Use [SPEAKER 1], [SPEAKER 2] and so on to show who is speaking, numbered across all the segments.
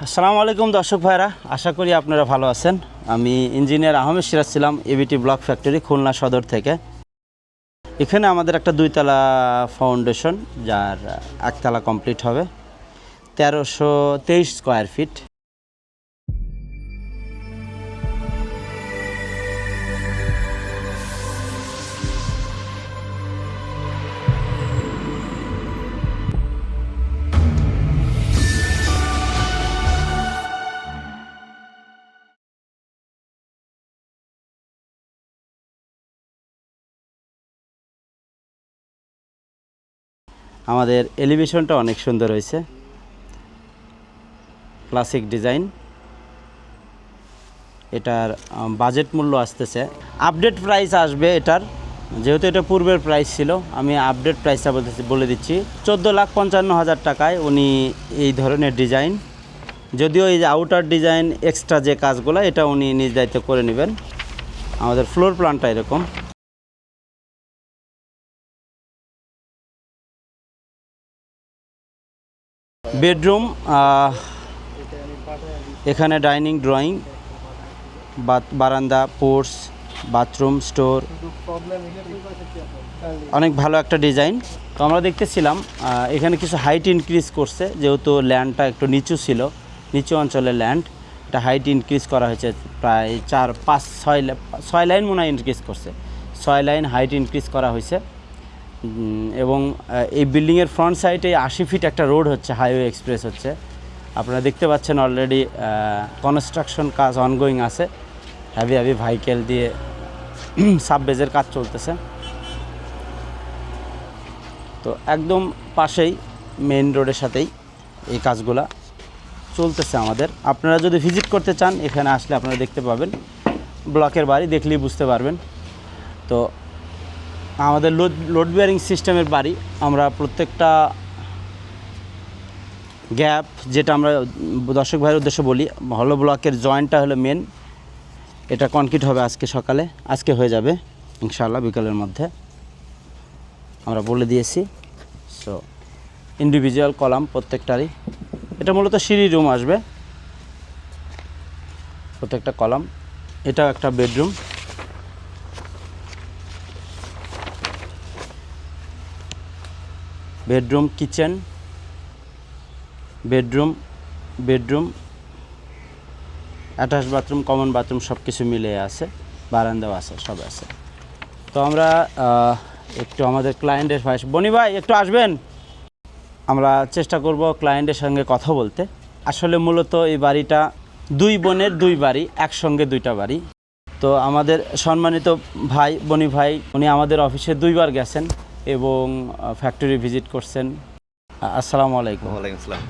[SPEAKER 1] আসসালামু আলাইকুম দর্শক ভাইরা, আশা করি আপনারা ভালো আছেন। আমি ইঞ্জিনিয়ার আহমেদ সিরাজ ছিলাম, এবিটি ব্লক ফ্যাক্টরি, খুলনা সদর থেকে। এখানে আমাদের একটা 2 তলা ফাউন্ডেশন, যার একতলা কমপ্লিট হবে, 1323 স্কোয়ার ফিট। আমাদের এলিভেশনটা অনেক সুন্দর হয়েছে, ক্লাসিক ডিজাইন। এটার বাজেট মূল্য আসতেছে, আপডেট প্রাইস আসবে এটার, যেহেতু এটা পূর্বের প্রাইস ছিল, আমি আপডেট প্রাইসটা বলে দিচ্ছি। 14,55,000 টাকায় উনি এই ধরনের ডিজাইন, যদিও এই যে আউটার ডিজাইন এক্সট্রা যে কাজগুলো, এটা উনি নিজ দায়িত্ব করে নেবেন। আমাদের ফ্লোর প্ল্যানটা এরকম। বেডরুম, এখানে ডাইনিং, ড্রয়িং, বারান্দা, পোর্টস, বাথরুম, স্টোর, অনেক ভালো একটা ডিজাইন। তো আমরা দেখতেছিলাম এখানে কিছু হাইট ইনক্রিজ করছে, যেহেতু ল্যান্ডটা একটু নিচু ছিল, নিচু অঞ্চলের ল্যান্ড, এটা হাইট ইনক্রিজ করা হয়েছে প্রায় 4-5-6 লাইন মনে হয় ইনক্রিজ করছে, 6 লাইন হাইট ইনক্রিজ করা হয়েছে। এবং এই বিল্ডিংয়ের ফ্রন্ট সাইডে 80 ফিট একটা রোড হচ্ছে, হাইওয়ে এক্সপ্রেস হচ্ছে। আপনারা দেখতে পাচ্ছেন অলরেডি কনস্ট্রাকশন কাজ অনগোয়িং আছে, হ্যাভি ভেহিকেল দিয়ে সাববেজের কাজ চলতেছে। তো একদম পাশেই মেইন রোডের সাথেই এই কাজগুলা চলতেছে আমাদের। আপনারা যদি ভিজিট করতে চান, এখানে আসলে আপনারা দেখতে পাবেন, ব্লকের বাড়ি দেখলেই বুঝতে পারবেন। তো আমাদের লোড বেয়ারিং সিস্টেমের বাড়ি, আমরা প্রত্যেকটা গ্যাপ, যেটা আমরা দর্শক ভাইয়ের উদ্দেশ্যে বলি, হলো ব্লকের জয়েন্টটা হলো মেন, এটা কনক্রিট হবে আজকে সকালে, আজকে হয়ে যাবে ইনশাআল্লাহ বিকালের মধ্যে, আমরা বলে দিয়েছি। সো ইন্ডিভিজুয়াল কলাম প্রত্যেকটারই, এটা মূলত সিঁড়ি রুম আসবে প্রত্যেকটা কলাম। এটাও একটা bedroom, kitchen, bedroom, attach bathroom, common bathroom, সব কিছু মিলে আছে, বারান্দাও আছে, সব আছে। তো আমরা একটু আমাদের ক্লায়েন্টের ভাই, বনি ভাই একটু আসবেন, আমরা চেষ্টা করব ক্লায়েন্টের সঙ্গে কথা বলতে। আসলে মূলত এই বাড়িটা 2 বোনের 2 বাড়ি, একসঙ্গে 2টা বাড়ি। তো আমাদের সম্মানিত ভাই, বনি ভাই, উনি আমাদের অফিসে 2বার গেছেন এবং ফ্যাক্টরি ভিজিট করছেন। আসসালামু আলাইকুম।
[SPEAKER 2] ওয়ালাইকুম আসসালাম।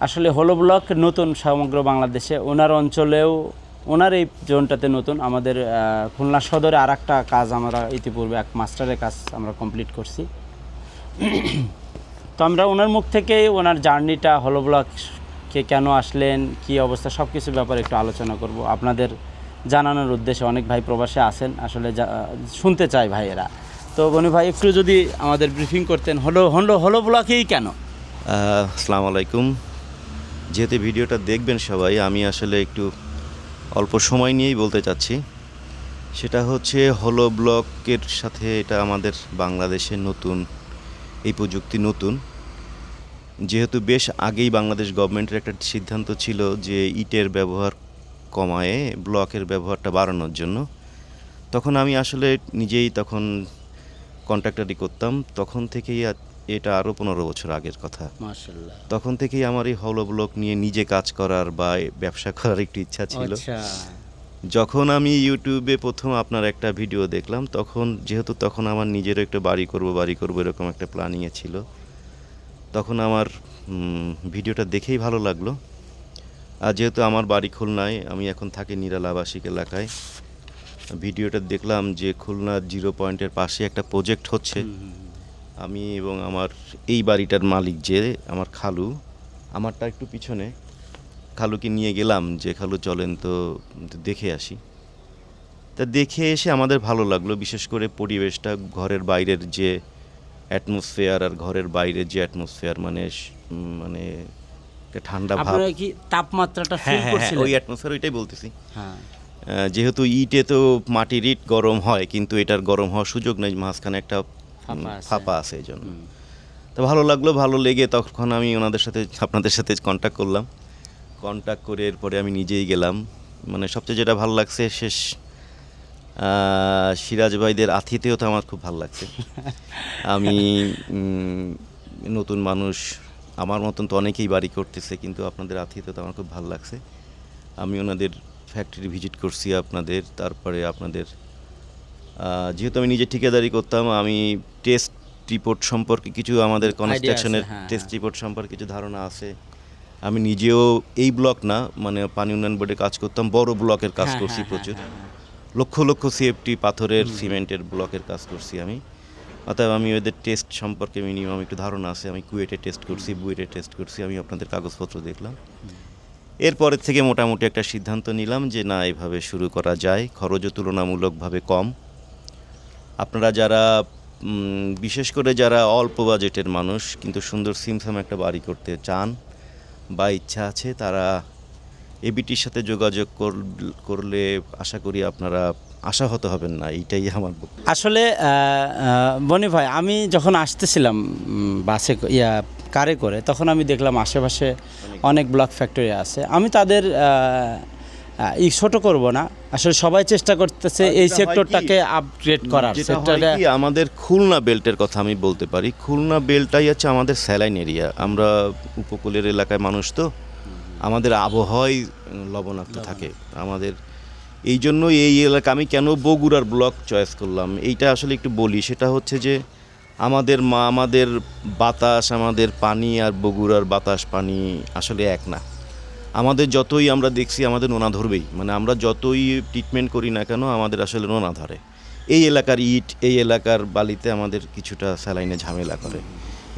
[SPEAKER 1] আসলে হলো ব্লক নতুন সমগ্র বাংলাদেশে, ওনার অঞ্চলেও, ওনার এই জোনটাতে নতুন। আমাদের খুলনা সদরে আর একটা কাজ আমরা ইতিপূর্বে এক মাস্টারের কাজ আমরা কমপ্লিট করছি। তো আমরা ওনার মুখ থেকেই ওনার জার্নিটা, হলো ব্লককে কেন আসলেন, কি অবস্থা, সব কিছুর ব্যাপারে একটু আলোচনা করব আপনাদের জানানোর উদ্দেশ্যে। অনেক ভাই প্রবাসে আছেন, আসলে শুনতে চায় ভাইয়েরা। তো বনি ভাই একটু যদি আমাদের ব্রিফিং করতেন, হলো ব্লকেই কেন।
[SPEAKER 2] আসসালামু আলাইকুম। যেহেতু ভিডিওটা দেখবেন সবাই, আমি আসলে একটু অল্প সময় নিয়েই বলতে চাচ্ছি। সেটা হচ্ছে হলো ব্লকের সাথে, এটা আমাদের বাংলাদেশে নতুন, এই প্রযুক্তি নতুন। যেহেতু বেশ আগেই বাংলাদেশ গভর্নমেন্টের একটা সিদ্ধান্ত ছিল যে ইটের ব্যবহার কমায়ে ব্লকের ব্যবহারটা বাড়ানোর জন্য, তখন আমি আসলে নিজেই তখন কন্ট্রাক্টারি করতাম। তখন থেকেই, এটা আরও 15 বছর আগের কথা,
[SPEAKER 1] মাশাআল্লাহ,
[SPEAKER 2] তখন থেকেই আমার এই হলো ব্লক নিয়ে নিজে কাজ করার বা ব্যবসা করার একটু ইচ্ছা ছিল। যখন আমি ইউটিউবে প্রথম আপনার একটা ভিডিও দেখলাম, তখন আমার নিজেরও একটা বাড়ি করব এরকম একটা প্ল্যানিংয়ে ছিল। তখন আমার ভিডিওটা দেখেই ভালো লাগলো। আর যেহেতু আমার বাড়ি খুলনায়, আমি এখন থাকি নিরালা আবাসিক এলাকায়, ভিডিওটা দেখলাম যে খুলনা 0 পয়েন্টের পাশে একটা প্রজেক্ট হচ্ছে। আমি এবং আমার এই বাড়িটার মালিক, যে আমার খালু, আমারটা একটু পিছনে, খালুকে নিয়ে গেলাম যে খালু চলেন তো দেখে আসি। তা দেখে এসে আমাদের ভালো লাগলো, বিশেষ করে পরিবেশটা, ঘরের বাইরের যে অ্যাটমসফেয়ার আর ঘরের বাইরের যে অ্যাটমসফেয়ার, মানে একটা ঠান্ডা ভাব।
[SPEAKER 1] আপনারা কি তাপমাত্রাটা
[SPEAKER 2] হ্যাঁ
[SPEAKER 1] ফিল
[SPEAKER 2] হ্যাঁ
[SPEAKER 1] করছিলেন?
[SPEAKER 2] ওই অ্যাটমসফিয়ার, ওইটাই বলতেছি।
[SPEAKER 1] হ্যাঁ
[SPEAKER 2] যেহেতু ইটে তো মাটির ইট গরম হয়, কিন্তু এটার গরম হওয়ার সুযোগ নেই, মাঝখানে একটা ফাঁপা আছে, এই জন্য তো ভালো লাগলো। ভালো লেগে তখন আমি আপনাদের সাথে কন্ট্যাক্ট করলাম। কন্ট্যাক্ট করে এরপরে আমি নিজেই গেলাম। মানে সবচেয়ে যেটা ভালো লাগছে, সিরাজ ভাইদের আতিথেয়তা আমার খুব ভালো লাগছে। আমি নতুন মানুষ, আমার মতন তো অনেকেই বাড়ি করতেছে, কিন্তু আপনাদের আতিথেয়তা আমার খুব ভালো লাগছে। আমি ওনাদের ফ্যাক্টরি ভিজিট করছি আপনাদের, তারপরে আপনাদের যেহেতু আমি নিজে ঠিকাদারি করতাম, আমি টেস্ট রিপোর্ট সম্পর্কে কিছু, আমাদের কনস্ট্রাকশনের টেস্ট রিপোর্ট সম্পর্কে কিছু ধারণা আছে। আমি নিজেও এই ব্লক না, মানে পানি উন্নয়ন বোর্ডে কাজ করতাম, বড় ব্লকের কাজ করছি প্রচুর, লক্ষ লক্ষ সিএফটি পাথরের সিমেন্টের ব্লকের কাজ করছি আমি। অতএব আমি ওদের টেস্ট সম্পর্কে মিনিমাম একটু ধারণা আছে। আমি কুয়েটে টেস্ট করছি, বুয়েটে টেস্ট করছি, আমি আপনাদের কাগজপত্র দেখলাম। এরপরের থেকে মোটামুটি একটা সিদ্ধান্ত নিলাম যে না, এভাবে শুরু করা যায়, খরচও তুলনামূলকভাবে কম। আপনারা যারা বিশেষ করে যারা অল্প বাজেটের মানুষ কিন্তু সুন্দর সিমসাম একটা বাড়ি করতে চান বা ইচ্ছা আছে, তারা এবিটির সাথে যোগাযোগ করলে আশা করি আপনারা আশাহত হবেন না, এইটাই আমার বক্তব্য।
[SPEAKER 1] আসলে বনি ভাই, আমি যখন আসতেছিলাম বাসে কারে করে, তখন আমি দেখলাম আশেপাশে অনেক ব্লক ফ্যাক্টরি আছে। আমি তাদের ছোট করব না, আসলে সবাই চেষ্টা করতেছে এই সেক্টরটাকে আপগ্রেড করার।
[SPEAKER 2] আমাদের খুলনা বেল্টের কথা আমি বলতে পারি, খুলনা বেল্টটাই হচ্ছে আমাদের স্যালাইন এরিয়া। আমরা উপকূলের এলাকায় মানুষ, তো আমাদের আবহাওয়াই লবণাক্ত থাকে আমাদের। এই জন্য এই এলাকা, আমি কেন বগুড়ার ব্লক চয়েস করলাম এইটা আসলে একটু বলি। সেটা হচ্ছে যে আমাদের বাতাস, আমাদের পানি আর বগুড়ার বাতাস পানি আসলে এক না। আমাদের যতই আমরা দেখছি আমাদের নোনা ধরবেই, মানে আমরা যতই ট্রিটমেন্ট করি না কেন আমাদের আসলে নোনা ধরে। এই এলাকার ইট, এই এলাকার বালিতে আমাদের কিছুটা স্যালাইনে ঝামেলা করে।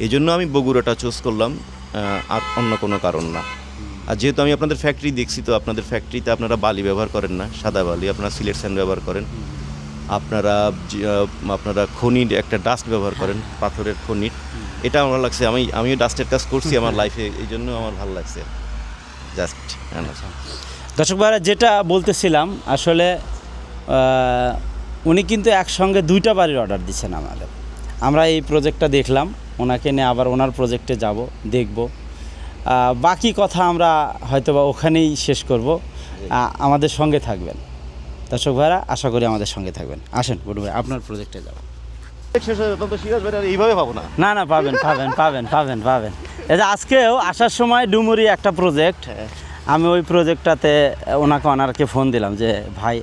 [SPEAKER 2] এই জন্য আমি বগুড়াটা চুজ করলাম, আর অন্য কোনো কারণ না। আর যেহেতু আমি আপনাদের ফ্যাক্টরি দেখছি, তো আপনাদের ফ্যাক্টরিতে আপনারা বালি ব্যবহার করেন না, সাদা বালি, আপনারা সিলেট স্যান্ড ব্যবহার করেন, আপনারা খনির একটা ডাস্ট ব্যবহার করেন, পাথরের খনির। এটা আমার লাগছে, আমিও ডাস্টের কাজ করছি আমার লাইফে, এই জন্য আমার ভালো লাগছে জাস্ট।
[SPEAKER 1] দর্শক ভাইরা, যেটা বলতেছিলাম, আসলে উনি কিন্তু একসঙ্গে 2টা বাড়ির অর্ডার দিচ্ছেন আমাদের। আমরা এই প্রজেক্টটা দেখলাম, ওনাকে নিয়ে আবার ওনার প্রজেক্টে যাব, দেখব। বাকি কথা আমরা হয়তোবা ওখানেই শেষ করব। আমাদের সঙ্গে থাকবেন দর্শক ভাইরা, আশা করি আমাদের সঙ্গে থাকবেন। আসেন বড় ভাই, আপনার প্রজেক্টে যাব।
[SPEAKER 2] এইভাবে পাবো না,
[SPEAKER 1] না না, পাবেন পাবেন পাবেন পাবেন পাবেন। এই যে আজকেও আসার সময় ডুমুরি একটা প্রজেক্ট, আমি ওই প্রজেক্টটাতে ওনাকে ফোন দিলাম যে ভাই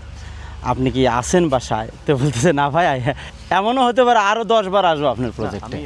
[SPEAKER 1] আপনি কি আসেন বাসায়? তো বলতেছে না ভাই, এমনও হতে পারে আরও 10 বার আসবো আপনার প্রজেক্টে।